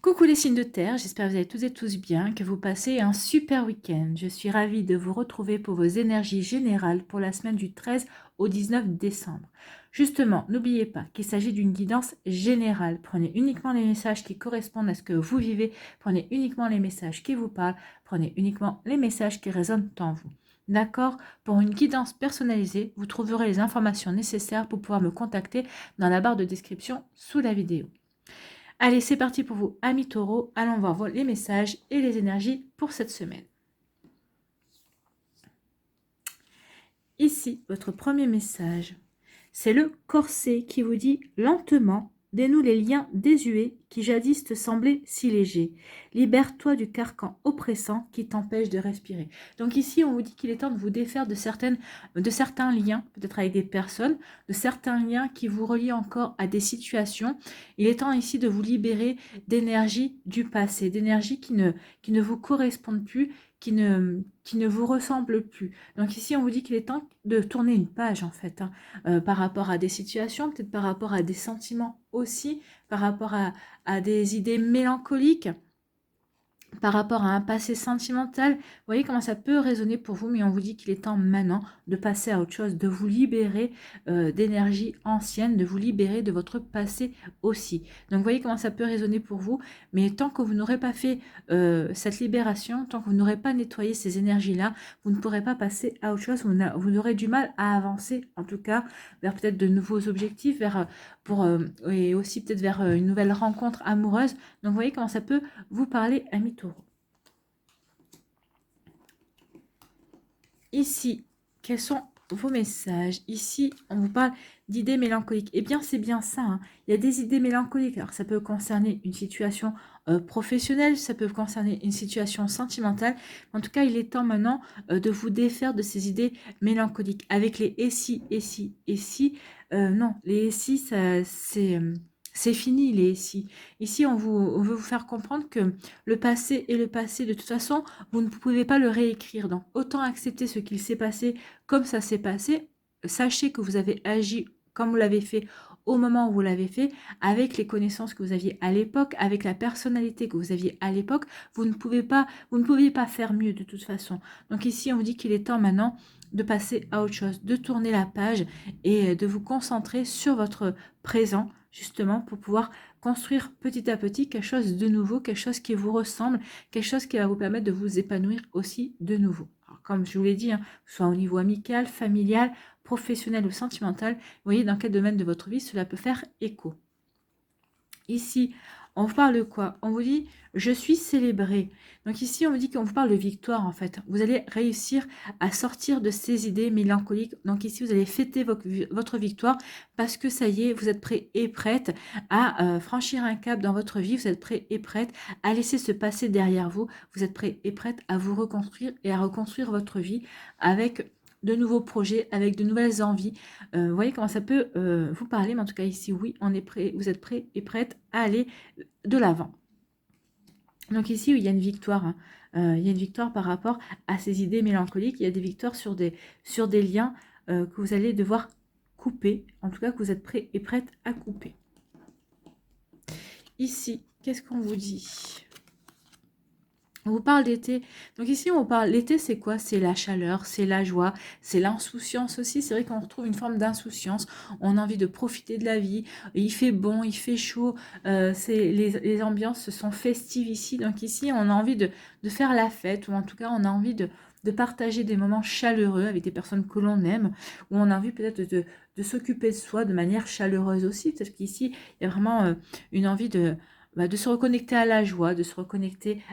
Coucou les signes de terre, j'espère que vous allez toutes et tous bien, que vous passez un super week-end. Je suis ravie de vous retrouver pour vos énergies générales pour la semaine du 13 au 19 décembre. Justement, n'oubliez pas qu'il s'agit d'une guidance générale. Prenez uniquement les messages qui correspondent à ce que vous vivez, prenez uniquement les messages qui vous parlent, prenez uniquement les messages qui résonnent en vous. D'accord? Pour une guidance personnalisée, vous trouverez les informations nécessaires pour pouvoir me contacter dans la barre de description sous la vidéo. Allez, c'est parti pour vous, amis taureaux. Allons voir les messages et les énergies pour cette semaine. Ici, votre premier message, c'est le corset qui vous dit lentement, dénoue les liens désuets qui jadis te semblaient si légers. Libère-toi du carcan oppressant qui t'empêche de respirer. Donc ici, on vous dit qu'il est temps de vous défaire de certains liens, peut-être avec des personnes, de certains liens qui vous relient encore à des situations. Il est temps ici de vous libérer d'énergie du passé, d'énergie qui ne vous correspondent plus, qui ne vous ressemblent plus. Donc ici, on vous dit qu'il est temps de tourner une page en fait, par rapport à des situations, peut-être par rapport à des sentiments aussi, par rapport à des idées mélancoliques, par rapport à un passé sentimental. Vous voyez comment ça peut résonner pour vous, mais on vous dit qu'il est temps maintenant de passer à autre chose, de vous libérer d'énergie ancienne, de vous libérer de votre passé aussi. Donc vous voyez comment ça peut résonner pour vous, mais tant que vous n'aurez pas fait cette libération, tant que vous n'aurez pas nettoyé ces énergies-là, vous ne pourrez pas passer à autre chose, vous aurez du mal à avancer, en tout cas, vers peut-être de nouveaux objectifs, et aussi peut-être vers une nouvelle rencontre amoureuse. Donc vous voyez comment ça peut vous parler, amis taureaux. Ici, quels sont vos messages? Ici, on vous parle d'idées mélancoliques. Eh bien, c'est bien ça, hein. Il y a des idées mélancoliques. Alors, ça peut concerner une situation professionnelle, ça peut concerner une situation sentimentale. En tout cas, il est temps maintenant de vous défaire de ces idées mélancoliques. Avec les et si, non, les et si, c'est fini, les et si. Ici, on veut vous faire comprendre que le passé est le passé. De toute façon, vous ne pouvez pas le réécrire. Donc, autant accepter ce qu'il s'est passé comme ça s'est passé. Sachez que vous avez agi comme vous l'avez fait au moment où vous l'avez fait, avec les connaissances que vous aviez à l'époque, avec la personnalité que vous aviez à l'époque. Vous ne pouviez pas faire mieux de toute façon. Donc ici, on vous dit qu'il est temps maintenant de passer à autre chose, de tourner la page et de vous concentrer sur votre présent, justement, pour pouvoir construire petit à petit quelque chose de nouveau, quelque chose qui vous ressemble, quelque chose qui va vous permettre de vous épanouir aussi de nouveau. Alors, comme je vous l'ai dit, hein, soit au niveau amical, familial, professionnel ou sentimental, vous voyez dans quel domaine de votre vie cela peut faire écho. Ici, on vous parle de quoi? On vous dit « je suis célébré ». Donc ici, on vous dit qu'on vous parle de victoire en fait. Vous allez réussir à sortir de ces idées mélancoliques. Donc ici, vous allez fêter votre victoire parce que ça y est, vous êtes prêt et prête à franchir un cap dans votre vie. Vous êtes prêt et prête à laisser ce passé derrière vous. Vous êtes prêt et prête à vous reconstruire et à reconstruire votre vie avec de nouveaux projets, avec de nouvelles envies. Vous voyez comment ça peut vous parler, mais en tout cas ici, oui, on est prêt, vous êtes prêt et prête à aller de l'avant. Donc ici, il y a une victoire, hein. Il y a une victoire par rapport à ces idées mélancoliques. Il y a des victoires sur des liens que vous allez devoir couper, en tout cas que vous êtes prêt et prête à couper. Ici, qu'est-ce qu'on vous dit ? On vous parle d'été. Donc ici, on vous parle, l'été, c'est quoi? C'est la chaleur, c'est la joie, c'est l'insouciance aussi. C'est vrai qu'on retrouve une forme d'insouciance. On a envie de profiter de la vie. Il fait bon, il fait chaud. Les ambiances sont festives ici. Donc ici, on a envie de faire la fête, ou en tout cas, on a envie de partager des moments chaleureux avec des personnes que l'on aime, ou on a envie peut-être de s'occuper de soi de manière chaleureuse aussi. Parce qu'ici, il y a vraiment une envie de se reconnecter à la joie, de se reconnecter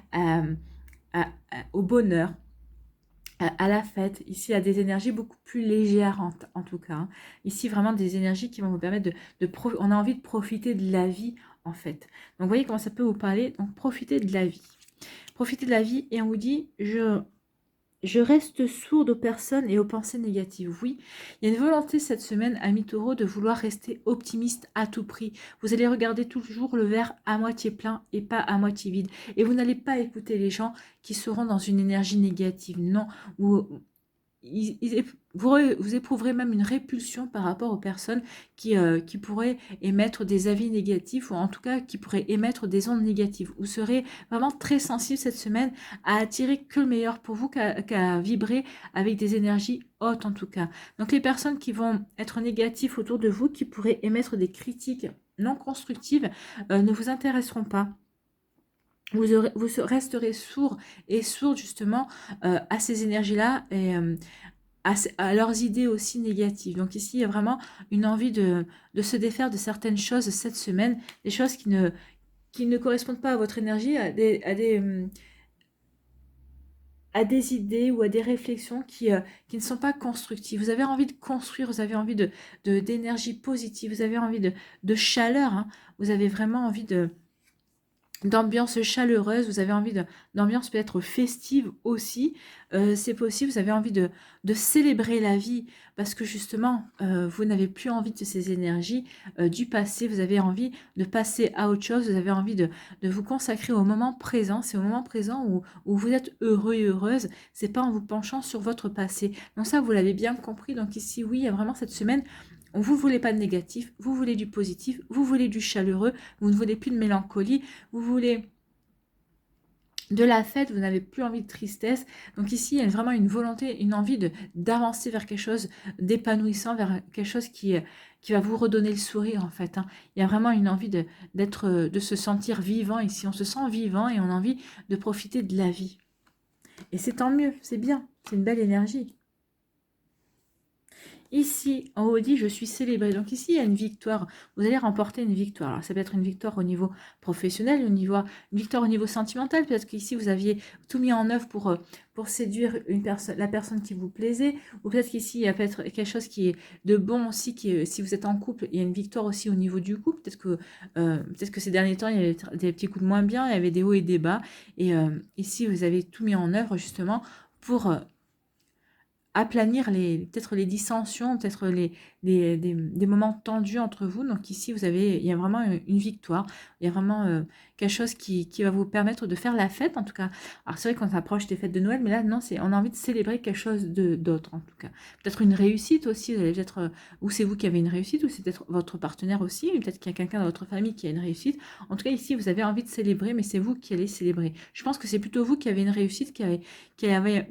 au bonheur, à la fête. Ici, il y a des énergies beaucoup plus légères en tout cas, hein. Ici, vraiment des énergies qui vont vous permettre on a envie de profiter de la vie en fait. Donc, vous voyez comment ça peut vous parler. Donc, profitez de la vie. Profitez de la vie et on vous dit, je reste sourde aux personnes et aux pensées négatives. Oui, il y a une volonté cette semaine, amis taureaux, de vouloir rester optimiste à tout prix. Vous allez regarder toujours le verre à moitié plein et pas à moitié vide. Et vous n'allez pas écouter les gens qui seront dans une énergie négative. Non, vous éprouverez même une répulsion par rapport aux personnes qui pourraient émettre des avis négatifs ou en tout cas qui pourraient émettre des ondes négatives. Vous serez vraiment très sensible cette semaine à attirer que le meilleur pour vous, qu'à vibrer avec des énergies hautes en tout cas. Donc les personnes qui vont être négatives autour de vous, qui pourraient émettre des critiques non constructives, ne vous intéresseront pas. Vous resterez sourd et sourde justement à ces énergies-là et à leurs idées aussi négatives. Donc ici, il y a vraiment une envie de se défaire de certaines choses cette semaine, des choses qui ne correspondent pas à votre énergie, à des idées ou à des réflexions qui ne sont pas constructives. Vous avez envie de construire, vous avez envie d'énergie positive, vous avez envie de chaleur, hein. Vous avez vraiment envie d'ambiance chaleureuse, vous avez envie d'ambiance peut-être festive aussi, c'est possible, vous avez envie de célébrer la vie, parce que justement, vous n'avez plus envie de ces énergies du passé, vous avez envie de passer à autre chose, vous avez envie de vous consacrer au moment présent, c'est au moment présent où vous êtes heureux et heureuse, c'est pas en vous penchant sur votre passé. Donc ça, vous l'avez bien compris, donc ici, oui, il y a vraiment cette semaine, vous ne voulez pas de négatif, vous voulez du positif, vous voulez du chaleureux, vous ne voulez plus de mélancolie, vous voulez de la fête, vous n'avez plus envie de tristesse. Donc ici, il y a vraiment une volonté, une envie d'avancer vers quelque chose d'épanouissant, vers quelque chose qui va vous redonner le sourire en fait, hein. Il y a vraiment une envie de se sentir vivant. Ici, on se sent vivant et on a envie de profiter de la vie. Et c'est tant mieux, c'est bien, c'est une belle énergie. Ici, en haut dit, je suis célébré. Donc ici, il y a une victoire. Vous allez remporter une victoire. Alors, ça peut être une victoire au niveau professionnel, une victoire au niveau sentimental. Peut-être qu'ici, vous aviez tout mis en œuvre pour séduire la personne qui vous plaisait. Ou peut-être qu'ici, il y a peut-être quelque chose qui est de bon aussi. Si vous êtes en couple, il y a une victoire aussi au niveau du couple. Peut-être que ces derniers temps, il y avait des petits coups de moins bien. Il y avait des hauts et des bas. Et ici, vous avez tout mis en œuvre justement pour aplanir peut-être les dissensions, peut-être des moments tendus entre vous. Donc ici, il y a vraiment une victoire, il y a vraiment quelque chose qui va vous permettre de faire la fête, en tout cas. Alors c'est vrai qu'on s'approche des fêtes de Noël, mais là, non, on a envie de célébrer quelque chose d'autre, en tout cas. Peut-être une réussite aussi, vous allez peut-être, ou c'est vous qui avez une réussite, ou c'est peut-être votre partenaire aussi, ou peut-être qu'il y a quelqu'un dans votre famille qui a une réussite. En tout cas, ici, vous avez envie de célébrer, mais c'est vous qui allez célébrer. Je pense que c'est plutôt vous qui avez une réussite, qui avez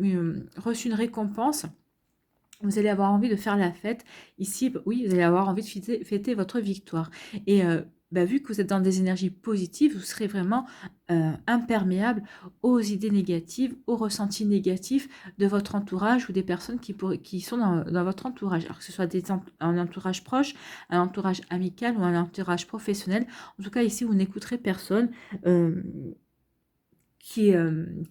reçu une récompense. Vous allez avoir envie de faire la fête. Ici, oui, vous allez avoir envie de fêter votre victoire. Et vu que vous êtes dans des énergies positives, vous serez vraiment imperméable aux idées négatives, aux ressentis négatifs de votre entourage ou des personnes qui sont dans votre entourage. Alors que ce soit un entourage proche, un entourage amical ou un entourage professionnel. En tout cas, ici, vous n'écouterez personne qui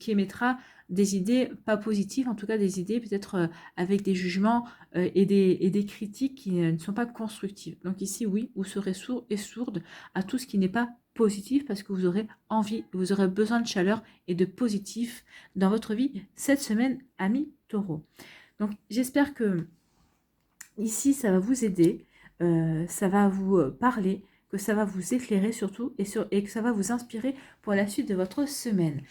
émettra des idées pas positives, en tout cas des idées peut-être avec des jugements et des critiques qui ne sont pas constructives. Donc ici, oui, vous serez sourd et sourde à tout ce qui n'est pas positif parce que vous aurez envie, vous aurez besoin de chaleur et de positif dans votre vie cette semaine, amis taureaux. Donc j'espère que ici, ça va vous aider, ça va vous parler, que ça va vous éclairer surtout et que ça va vous inspirer pour la suite de votre semaine.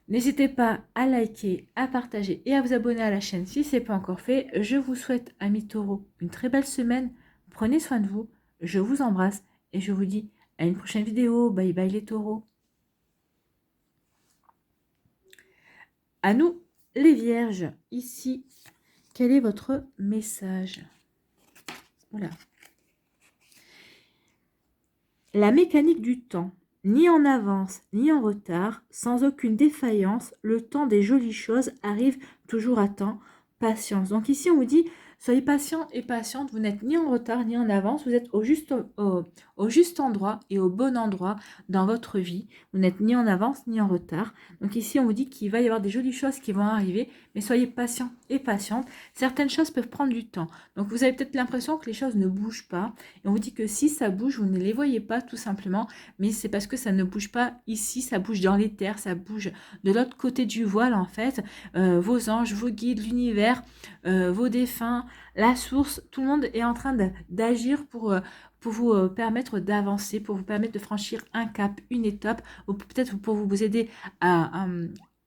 N'hésitez pas à liker, à partager et à vous abonner à la chaîne si ce n'est pas encore fait. Je vous souhaite, amis taureaux, une très belle semaine. Prenez soin de vous. Je vous embrasse et je vous dis à une prochaine vidéo. Bye bye les taureaux. À nous, les vierges. Ici, quel est votre message? Voilà. La mécanique du temps. Ni en avance, ni en retard, sans aucune défaillance, le temps des jolies choses arrive toujours à temps. Patience. Donc ici, on vous dit, soyez patient et patiente. Vous n'êtes ni en retard, ni en avance. Vous êtes au juste endroit et au bon endroit dans votre vie. Vous n'êtes ni en avance, ni en retard. Donc ici, on vous dit qu'il va y avoir des jolies choses qui vont arriver, mais soyez patient et patiente. Certaines choses peuvent prendre du temps. Donc vous avez peut-être l'impression que les choses ne bougent pas. Et on vous dit que si ça bouge, vous ne les voyez pas tout simplement, mais c'est parce que ça ne bouge pas ici, ça bouge dans les terres, ça bouge de l'autre côté du voile en fait. Vos anges, vos guides, l'univers, vos défunts, la source, tout le monde est en train d'agir pour vous permettre d'avancer, pour vous permettre de franchir un cap, une étape, ou peut-être pour vous aider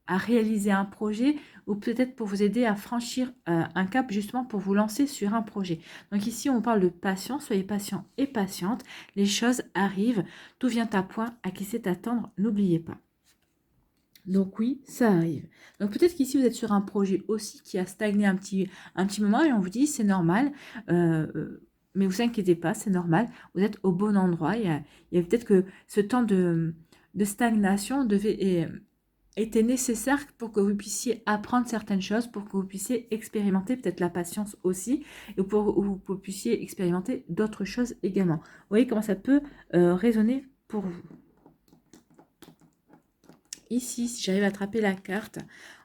à réaliser un projet ou peut-être pour vous aider à franchir un cap justement pour vous lancer sur un projet. Donc ici, on parle de patience, soyez patient et patiente, les choses arrivent, tout vient à point, à qui sait attendre, n'oubliez pas. Donc oui, ça arrive. Donc peut-être qu'ici, vous êtes sur un projet aussi qui a stagné un petit moment et on vous dit, c'est normal, mais vous inquiétez pas, c'est normal, vous êtes au bon endroit. Il y a peut-être que ce temps de stagnation était nécessaire pour que vous puissiez apprendre certaines choses, pour que vous puissiez expérimenter peut-être la patience aussi, et pour que vous puissiez expérimenter d'autres choses également. Vous voyez comment ça peut résonner pour vous. Ici, si j'arrive à attraper la carte,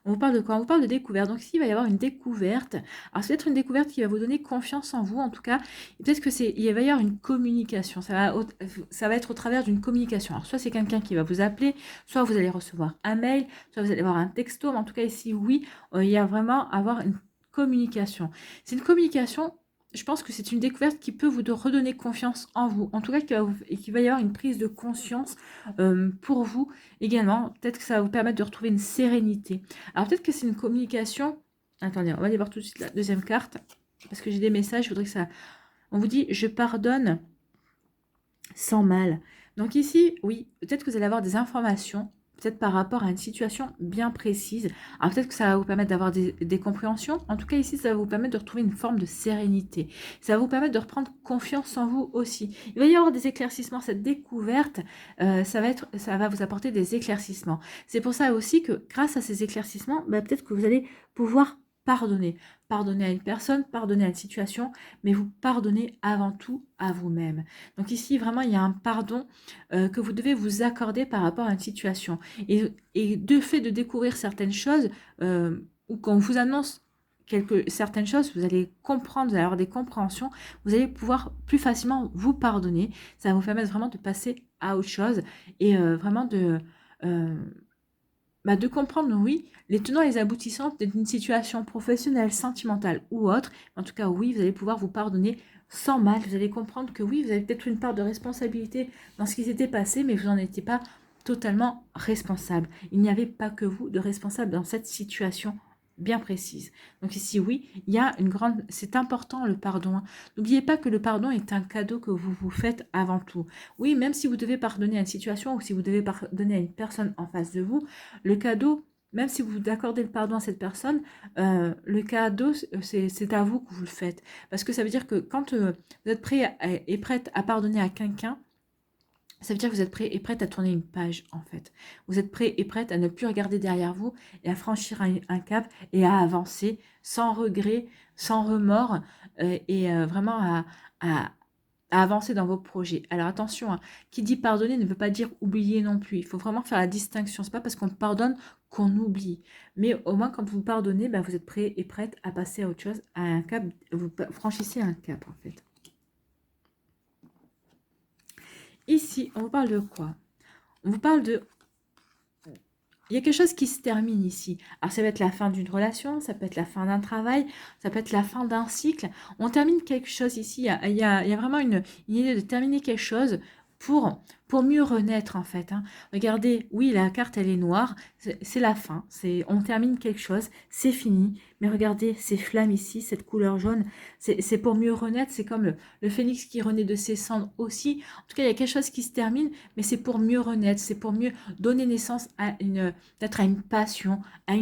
on vous parle de quoi? On vous parle de découverte. Donc ici, il va y avoir une découverte. Alors, c'est peut-être une découverte qui va vous donner confiance en vous, en tout cas. Peut-être que il va y avoir une communication. Ça va être au travers d'une communication. Alors, soit c'est quelqu'un qui va vous appeler, soit vous allez recevoir un mail, soit vous allez avoir un texto. Mais en tout cas, ici, oui, il y a vraiment avoir une communication. C'est une communication. Je pense que c'est une découverte qui peut vous redonner confiance en vous. En tout cas, qu'il va y avoir une prise de conscience pour vous également. Peut-être que ça va vous permettre de retrouver une sérénité. Alors peut-être que c'est une communication. Attendez, on va aller voir tout de suite la deuxième carte. Parce que j'ai des messages, je voudrais que ça... On vous dit, je pardonne sans mal. Donc ici, oui, peut-être que vous allez avoir des informations, peut-être par rapport à une situation bien précise. Alors peut-être que ça va vous permettre d'avoir des compréhensions. En tout cas, ici, ça va vous permettre de retrouver une forme de sérénité. Ça va vous permettre de reprendre confiance en vous aussi. Il va y avoir des éclaircissements. Cette découverte, ça va vous apporter des éclaircissements. C'est pour ça aussi que grâce à ces éclaircissements, bah, peut-être que vous allez pouvoir pardonner. Pardonner à une personne, pardonner à une situation, mais vous pardonnez avant tout à vous-même. Donc ici, vraiment, il y a un pardon que vous devez vous accorder par rapport à une situation. Et de fait de découvrir certaines choses, ou qu'on vous annonce certaines choses, vous allez comprendre, vous allez avoir des compréhensions, vous allez pouvoir plus facilement vous pardonner. Ça va vous permettre vraiment de passer à autre chose et vraiment de comprendre, oui, les tenants et les aboutissants d'une situation professionnelle, sentimentale ou autre. En tout cas, oui, vous allez pouvoir vous pardonner sans mal. Vous allez comprendre que oui, vous avez peut-être une part de responsabilité dans ce qui s'était passé, mais vous n'en étiez pas totalement responsable. Il n'y avait pas que vous de responsable dans cette situation bien précise. Donc ici, oui, il y a une grande... C'est important le pardon. N'oubliez pas que le pardon est un cadeau que vous vous faites avant tout. Oui, même si vous devez pardonner à une situation ou si vous devez pardonner à une personne en face de vous, le cadeau, même si vous accordez le pardon à cette personne, le cadeau, c'est à vous que vous le faites. Parce que ça veut dire que quand vous êtes prêt et prête à pardonner à quelqu'un, ça veut dire que vous êtes prêt et prête à tourner une page, en fait. Vous êtes prêt et prête à ne plus regarder derrière vous et à franchir un cap et à avancer sans regret, sans remords et vraiment à avancer dans vos projets. Alors attention, hein, qui dit pardonner ne veut pas dire oublier non plus. Il faut vraiment faire la distinction. C'est pas parce qu'on pardonne qu'on oublie. Mais au moins, quand vous pardonnez, ben, vous êtes prêt et prête à passer à autre chose, à un cap. Vous franchissez un cap, en fait. Ici, on vous parle de quoi? On vous parle de... Il y a quelque chose qui se termine ici. Alors, ça va être la fin d'une relation, ça peut être la fin d'un travail, ça peut être la fin d'un cycle. On termine quelque chose ici. Il y a vraiment une idée de terminer quelque chose pour mieux renaître, en fait. Hein. Regardez, oui, la carte, elle est noire. C'est la fin. On termine quelque chose, c'est fini. Mais regardez ces flammes ici, cette couleur jaune. C'est pour mieux renaître. C'est comme le phénix qui renaît de ses cendres aussi. En tout cas, il y a quelque chose qui se termine, mais c'est pour mieux renaître. C'est pour mieux donner naissance à peut-être à une passion, à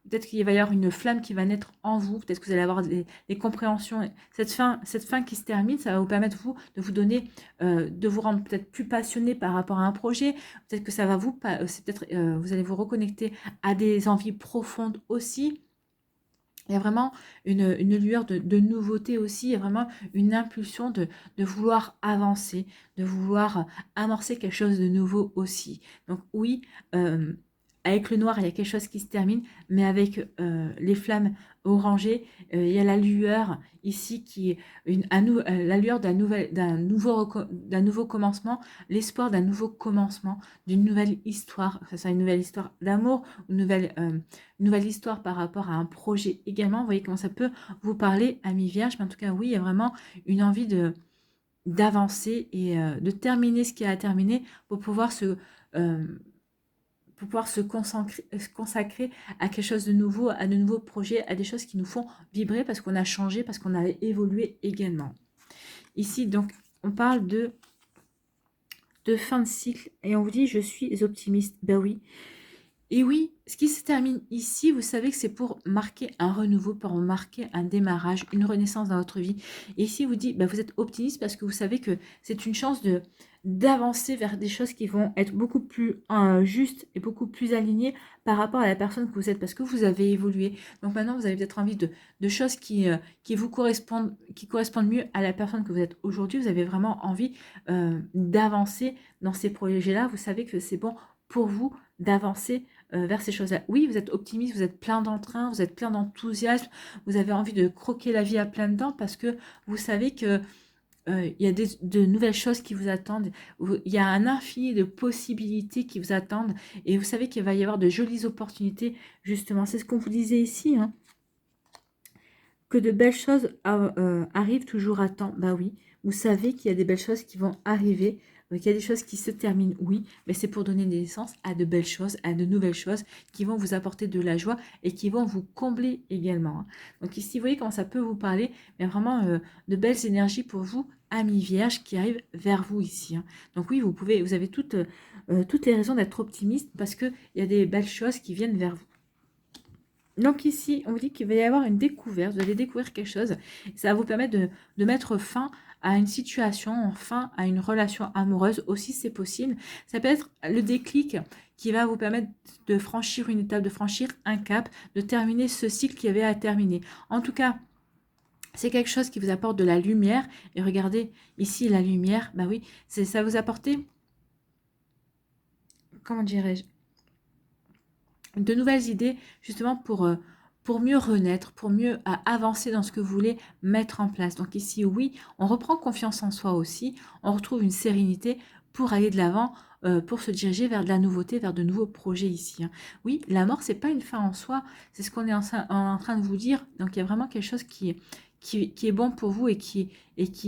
peut-être qu'il va y avoir une flamme qui va naître en vous, peut-être que vous allez avoir des compréhensions. Cette fin qui se termine, ça va vous permettre, vous, de vous donner, de vous rendre peut-être plus passionné par rapport à un projet. Peut-être que ça va vous allez vous reconnecter à des envies profondes aussi. Il y a vraiment une lueur de nouveauté aussi, il y a vraiment une impulsion de vouloir avancer, de vouloir amorcer quelque chose de nouveau aussi. Donc oui, avec le noir, il y a quelque chose qui se termine, mais avec les flammes orangées, il y a la lueur ici qui est la lueur d'un nouveau commencement, l'espoir d'un nouveau commencement, d'une nouvelle histoire, que ce soit une nouvelle histoire d'amour, une nouvelle histoire par rapport à un projet également. Vous voyez comment ça peut vous parler, amis vierges, mais en tout cas, oui, il y a vraiment une envie d'avancer et de terminer ce qui a à terminer pour pouvoir pour pouvoir se consacrer à quelque chose de nouveau, à de nouveaux projets, à des choses qui nous font vibrer parce qu'on a changé, parce qu'on a évolué également. Ici, donc, on parle de fin de cycle et on vous dit je suis optimiste. Ben oui. Et oui, ce qui se termine ici, vous savez que c'est pour marquer un renouveau, pour marquer un démarrage, une renaissance dans votre vie. Et ici, vous dit, ben vous êtes optimiste parce que vous savez que c'est une chance d'avancer vers des choses qui vont être beaucoup plus justes et beaucoup plus alignées par rapport à la personne que vous êtes, parce que vous avez évolué. Donc maintenant, vous avez peut-être envie de choses qui vous correspondent, qui correspondent mieux à la personne que vous êtes aujourd'hui. Vous avez vraiment envie d'avancer dans ces projets-là. Vous savez que c'est bon pour vous d'avancer vers ces choses-là. Oui, vous êtes optimiste, vous êtes plein d'entrain, vous êtes plein d'enthousiasme, vous avez envie de croquer la vie à pleines dents parce que vous savez que il y a de nouvelles choses qui vous attendent, il y a un infini de possibilités qui vous attendent et vous savez qu'il va y avoir de jolies opportunités, justement. C'est ce qu'on vous disait ici, hein, que de belles choses arrivent toujours à temps. Bah oui, vous savez qu'il y a des belles choses qui vont arriver, qu'il y a des choses qui se terminent, oui, mais c'est pour donner naissance à de belles choses, à de nouvelles choses qui vont vous apporter de la joie et qui vont vous combler également, hein. Donc ici, vous voyez comment ça peut vous parler, mais vraiment de belles énergies pour vous, amis vierges, qui arrivent vers vous ici, hein. Donc oui, vous avez toutes les raisons d'être optimiste parce qu'il y a des belles choses qui viennent vers vous. Donc ici, on vous dit qu'il va y avoir une découverte, vous allez découvrir quelque chose. Ça va vous permettre de mettre fin à une situation, fin à une relation amoureuse aussi, c'est possible. Ça peut être le déclic qui va vous permettre de franchir une étape, de franchir un cap, de terminer ce cycle qui avait à terminer. En tout cas, c'est quelque chose qui vous apporte de la lumière. Et regardez, ici, la lumière, bah oui, ça vous apporter, comment dirais-je, de nouvelles idées justement pour mieux renaître, pour mieux avancer dans ce que vous voulez mettre en place. Donc ici, oui, on reprend confiance en soi aussi, on retrouve une sérénité pour aller de l'avant, pour se diriger vers de la nouveauté, vers de nouveaux projets ici, hein. Oui, la mort, c'est pas une fin en soi, c'est ce qu'on est en train de vous dire. Donc il y a vraiment quelque chose qui est bon pour vous et qui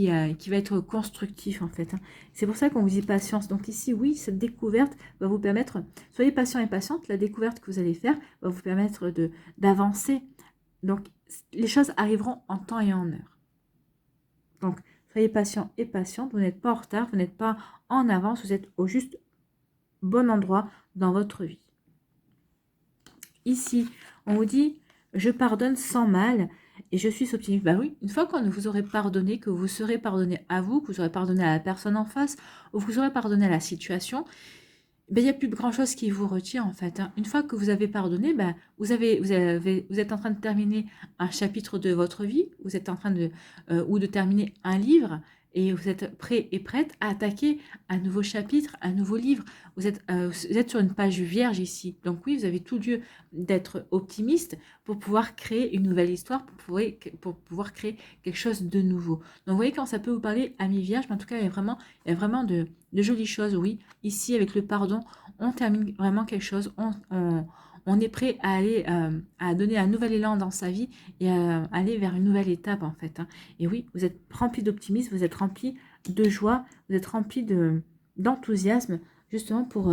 va être constructif en fait, hein. C'est pour ça qu'on vous dit patience. Donc ici, oui, cette découverte va vous permettre, soyez patient et patiente, la découverte que vous allez faire va vous permettre d'avancer. Donc les choses arriveront en temps et en heure. Donc soyez patient et patiente, vous n'êtes pas en retard, vous n'êtes pas en avance, vous êtes au juste bon endroit dans votre vie. Ici, on vous dit, je pardonne sans mal et je suis optimiste. Bah oui, une fois qu'on vous aurez pardonné, que vous serez pardonné à vous, que vous aurez pardonné à la personne en face, ou que vous aurez pardonné à la situation, ben, il n'y a plus grand chose qui vous retient en fait, hein. Une fois que vous avez pardonné, ben, vous êtes en train de terminer un chapitre de votre vie, vous êtes en train ou de terminer un livre, et vous êtes prêt et prête à attaquer un nouveau chapitre, un nouveau livre. Vous êtes sur une page vierge ici. Donc oui, vous avez tout lieu d'être optimiste pour pouvoir créer une nouvelle histoire, pour pouvoir créer quelque chose de nouveau. Donc vous voyez quand ça peut vous parler, amis vierges, mais en tout cas, il y a vraiment de jolies choses, oui. Ici, avec le pardon, on termine vraiment quelque chose. On est prêt à aller à donner un nouvel élan dans sa vie et à aller vers une nouvelle étape en fait, hein. Et oui, vous êtes rempli d'optimisme, vous êtes rempli de joie, vous êtes rempli d'enthousiasme justement pour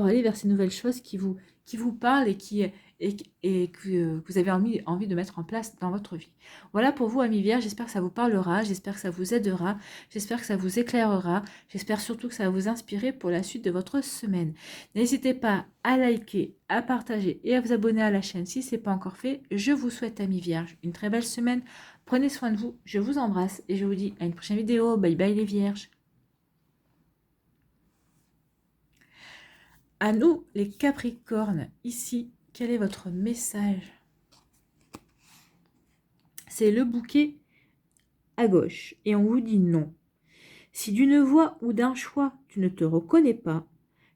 aller vers ces nouvelles choses qui vous parlent et que vous avez envie de mettre en place dans votre vie. Voilà pour vous, amis vierges, j'espère que ça vous parlera, j'espère que ça vous aidera, j'espère que ça vous éclairera, j'espère surtout que ça va vous inspirer pour la suite de votre semaine. N'hésitez pas à liker, à partager et à vous abonner à la chaîne si ce n'est pas encore fait. Je vous souhaite, amis vierges, une très belle semaine. Prenez soin de vous, je vous embrasse et je vous dis à une prochaine vidéo. Bye bye les vierges. À nous, les Capricornes, ici, quel est votre message? C'est le bouquet à gauche et on vous dit non. Si d'une voix ou d'un choix tu ne te reconnais pas,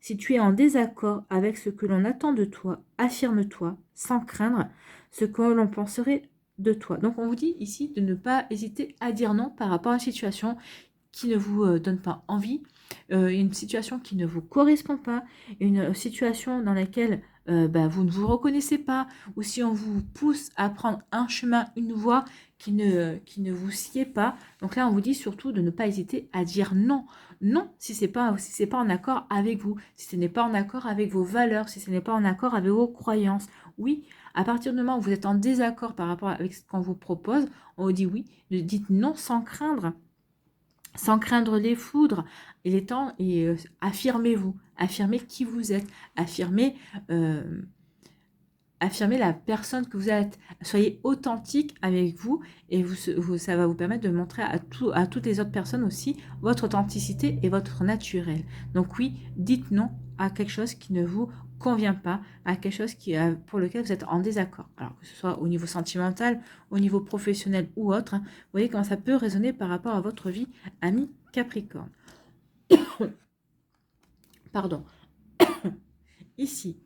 si tu es en désaccord avec ce que l'on attend de toi, affirme-toi sans craindre ce que l'on penserait de toi. Donc on vous dit ici de ne pas hésiter à dire non par rapport à une situation qui ne vous donne pas envie, une situation qui ne vous correspond pas, une situation dans laquelle vous ne vous reconnaissez pas, ou si on vous pousse à prendre un chemin, une voie qui ne vous sied pas. Donc là, on vous dit surtout de ne pas hésiter à dire non. non si c'est pas en accord avec vous, si ce n'est pas en accord avec vos valeurs, si ce n'est pas en accord avec vos croyances. Oui, à partir du moment où vous êtes en désaccord par rapport avec ce qu'on vous propose, on vous dit oui, dites non sans craindre les foudres. Il est temps, et affirmez-vous, affirmez qui vous êtes, euh, affirmez la personne que vous êtes. Soyez authentique avec vous et ça va vous permettre de montrer à toutes les autres personnes aussi votre authenticité et votre naturel. Donc oui, dites non à quelque chose qui ne vous convient pas, à quelque chose pour lequel vous êtes en désaccord. Alors que ce soit au niveau sentimental, au niveau professionnel ou autre, hein, vous voyez comment ça peut résonner par rapport à votre vie, ami Capricorne. Pardon. Ici,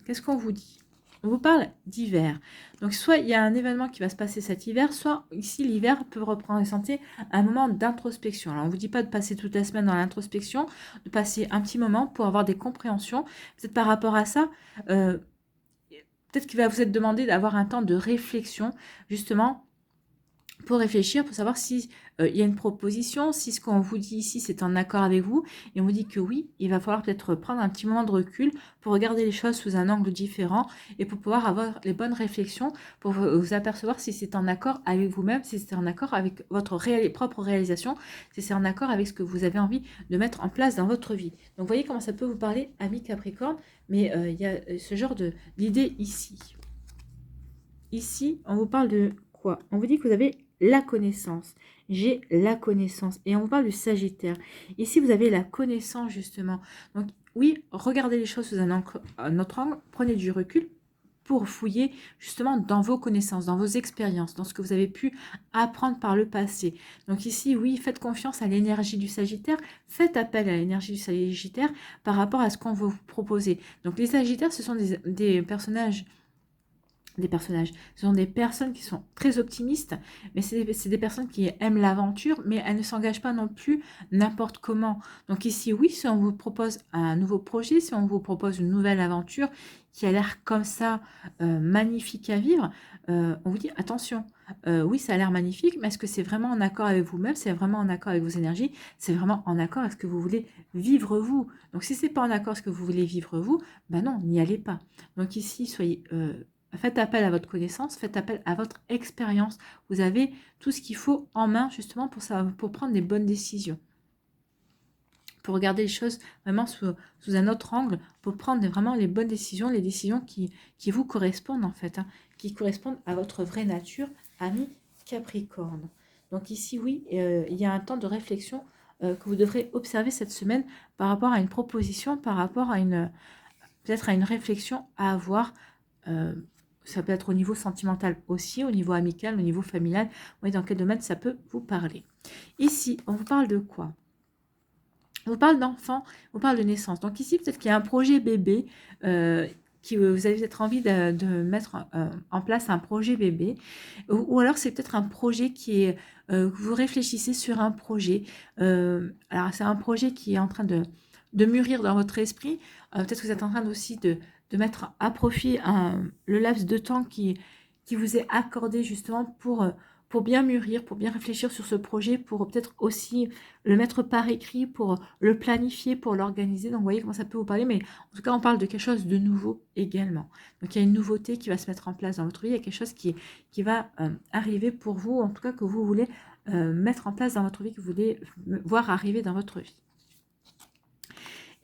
qu'est-ce qu'on vous dit? On vous parle d'hiver. Donc, soit il y a un événement qui va se passer cet hiver, soit ici, l'hiver peut représenter un moment d'introspection. Alors, on ne vous dit pas de passer toute la semaine dans l'introspection, de passer un petit moment pour avoir des compréhensions. Peut-être par rapport à ça, peut-être qu'il va vous être demandé d'avoir un temps de réflexion, justement, pour réfléchir, pour savoir si il y a une proposition, si ce qu'on vous dit ici c'est en accord avec vous, et on vous dit que oui, il va falloir peut-être prendre un petit moment de recul pour regarder les choses sous un angle différent et pour pouvoir avoir les bonnes réflexions, pour vous apercevoir si c'est en accord avec vous-même, si c'est en accord avec votre propre réalisation, si c'est en accord avec ce que vous avez envie de mettre en place dans votre vie. Donc vous voyez comment ça peut vous parler, ami Capricorne, mais il y a ce genre d'idée ici. Ici, on vous parle de quoi? On vous dit que vous avez la connaissance. J'ai la connaissance. Et on vous parle du Sagittaire. Ici, vous avez la connaissance, justement. Donc, oui, regardez les choses sous un autre angle. Prenez du recul pour fouiller, justement, dans vos connaissances, dans vos expériences, dans ce que vous avez pu apprendre par le passé. Donc ici, oui, faites confiance à l'énergie du Sagittaire. Faites appel à l'énergie du Sagittaire par rapport à ce qu'on veut vous proposer. Donc, les Sagittaires, ce sont des personnages. Ce sont des personnes qui sont très optimistes, mais c'est des personnes qui aiment l'aventure, mais elles ne s'engagent pas non plus n'importe comment. Donc ici, oui, si on vous propose un nouveau projet, si on vous propose une nouvelle aventure qui a l'air comme ça magnifique à vivre, on vous dit attention. Oui, ça a l'air magnifique, mais est-ce que c'est vraiment en accord avec vous-même? C'est vraiment en accord avec vos énergies? C'est vraiment en accord avec ce que vous voulez vivre vous? Donc si c'est pas en accord avec ce que vous voulez vivre vous, ben non, n'y allez pas. Donc ici, soyez... faites appel à votre connaissance, faites appel à votre expérience. Vous avez tout ce qu'il faut en main justement pour prendre des bonnes décisions. Pour regarder les choses vraiment sous un autre angle, pour prendre vraiment les bonnes décisions, les décisions qui vous correspondent en fait, hein, qui correspondent à votre vraie nature, ami Capricorne. Donc ici, oui, il y a un temps de réflexion que vous devrez observer cette semaine par rapport à une proposition, par rapport à peut-être à une réflexion à avoir. Ça peut être au niveau sentimental aussi, au niveau amical, au niveau familial. Vous voyez dans quel domaine ça peut vous parler. Ici, on vous parle de quoi? On vous parle d'enfant, on vous parle de naissance. Donc ici, peut-être qu'il y a un projet bébé, vous avez peut-être envie de mettre en place un projet bébé. Ou alors c'est peut-être un projet qui est... vous réfléchissez sur un projet. Alors c'est un projet qui est en train de mûrir dans votre esprit. Peut-être que vous êtes en train aussi de mettre à profit le laps de temps qui vous est accordé justement pour bien mûrir, pour bien réfléchir sur ce projet, pour peut-être aussi le mettre par écrit, pour le planifier, pour l'organiser. Donc, vous voyez comment ça peut vous parler, mais en tout cas, on parle de quelque chose de nouveau également. Donc, il y a une nouveauté qui va se mettre en place dans votre vie, il y a quelque chose qui va arriver pour vous, en tout cas, que vous voulez mettre en place dans votre vie, que vous voulez voir arriver dans votre vie.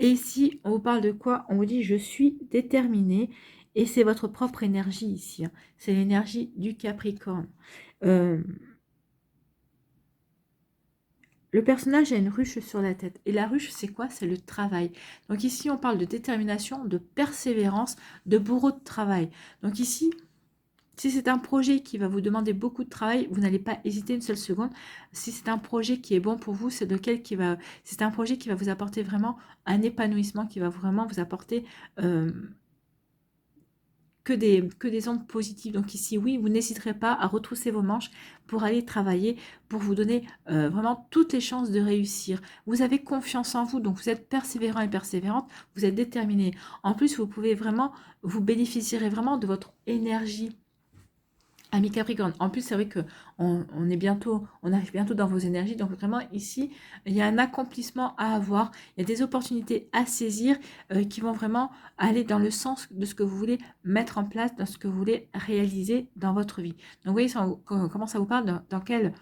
Et ici, on vous parle de quoi? On vous dit « je suis déterminée ». Et c'est votre propre énergie ici. Hein. C'est l'énergie du Capricorne. Le personnage a une ruche sur la tête. Et la ruche, c'est quoi? C'est le travail. Donc ici, on parle de détermination, de persévérance, de bourreau de travail. Donc ici... Si c'est un projet qui va vous demander beaucoup de travail, vous n'allez pas hésiter une seule seconde. Si c'est un projet qui est bon pour vous, c'est un projet qui va vous apporter vraiment un épanouissement, qui va vraiment vous apporter que des ondes positives. Donc ici, oui, vous n'hésiterez pas à retrousser vos manches pour aller travailler, pour vous donner vraiment toutes les chances de réussir. Vous avez confiance en vous, donc vous êtes persévérant et persévérante, vous êtes déterminé. En plus, vous bénéficierez vraiment de votre énergie Amis Capricorne, en plus c'est vrai que on est bientôt, on arrive bientôt dans vos énergies, donc vraiment ici il y a un accomplissement à avoir, il y a des opportunités à saisir qui vont vraiment aller dans le sens de ce que vous voulez mettre en place, dans ce que vous voulez réaliser dans votre vie. Donc vous voyez comment ça vous parle, dans quel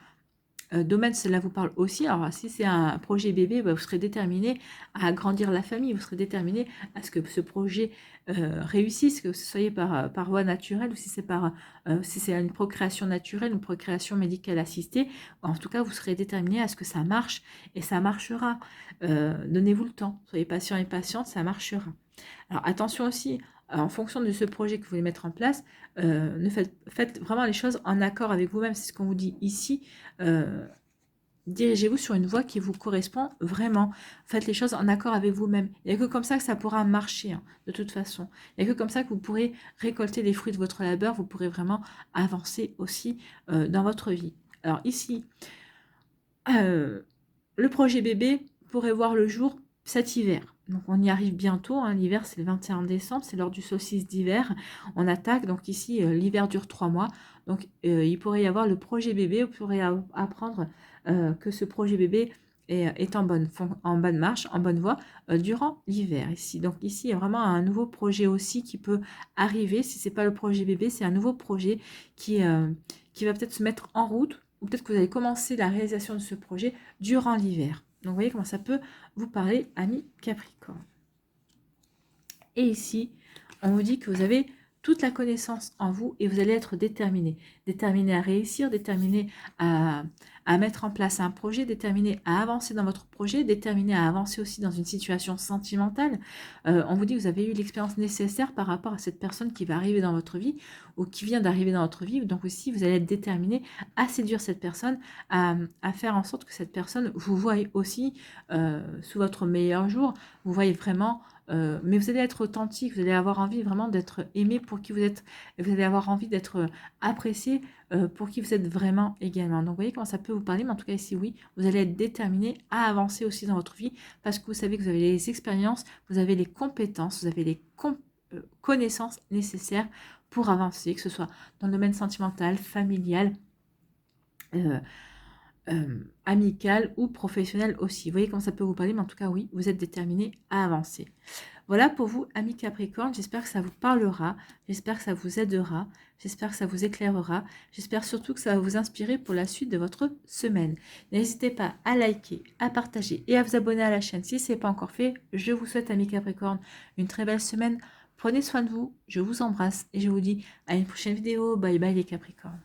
domaine, cela vous parle aussi. Alors, si c'est un projet bébé, bah, vous serez déterminé à agrandir la famille, vous serez déterminé à ce que ce projet réussisse, que ce soit par voie naturelle ou si c'est une procréation naturelle, une procréation médicale assistée. En tout cas, vous serez déterminé à ce que ça marche et ça marchera. Donnez-vous le temps, soyez patient et patient, ça marchera. Alors attention aussi, en fonction de ce projet que vous voulez mettre en place, faites vraiment les choses en accord avec vous-même. C'est ce qu'on vous dit ici. Euh, Dirigez-vous sur une voie qui vous correspond vraiment. Faites les choses en accord avec vous-même. Il n'y a que comme ça que ça pourra marcher, hein, de toute façon. Il n'y a que comme ça que vous pourrez récolter les fruits de votre labeur. Vous pourrez vraiment avancer aussi dans votre vie. Alors ici, euh, le projet bébé pourrait voir le jour cet hiver. Donc on y arrive bientôt, hein. L'hiver c'est le 21 décembre, c'est l'heure du solstice d'hiver. On attaque, donc ici l'hiver dure 3 mois. Donc il pourrait y avoir le projet bébé, vous pourrez apprendre que ce projet bébé est en bonne marche, en bonne voie durant l'hiver ici. Donc ici il y a vraiment un nouveau projet aussi qui peut arriver. Si c'est pas le projet bébé, c'est un nouveau projet qui va peut-être se mettre en route, ou peut-être que vous allez commencer la réalisation de ce projet durant l'hiver. Donc, vous voyez comment ça peut vous parler, amis Capricorne. Et ici, on vous dit que vous avez toute la connaissance en vous et vous allez être déterminé. Déterminé à réussir, déterminé à mettre en place un projet, déterminé à avancer dans votre projet, déterminé à avancer aussi dans une situation sentimentale. On vous dit que vous avez eu l'expérience nécessaire par rapport à cette personne qui va arriver dans votre vie ou qui vient d'arriver dans votre vie. Donc aussi, vous allez être déterminé à séduire cette personne, à faire en sorte que cette personne vous voie aussi sous votre meilleur jour. Vous voyez vraiment mais vous allez être authentique, vous allez avoir envie vraiment d'être aimé pour qui vous êtes, vous allez avoir envie d'être apprécié pour qui vous êtes vraiment également. Donc vous voyez comment ça peut vous parler, mais en tout cas ici oui, vous allez être déterminé à avancer aussi dans votre vie parce que vous savez que vous avez les expériences, vous avez les compétences, vous avez les connaissances nécessaires pour avancer, que ce soit dans le domaine sentimental, familial, amical ou professionnel aussi. Vous voyez comment ça peut vous parler, mais en tout cas oui, vous êtes déterminé à avancer. Voilà pour vous, amis Capricorne, j'espère que ça vous parlera, j'espère que ça vous aidera, j'espère que ça vous éclairera, j'espère surtout que ça va vous inspirer pour la suite de votre semaine. N'hésitez pas à liker, à partager et à vous abonner à la chaîne si ce n'est pas encore fait. Je vous souhaite, amis Capricorne, une très belle semaine. Prenez soin de vous, je vous embrasse et je vous dis à une prochaine vidéo. Bye bye les Capricornes.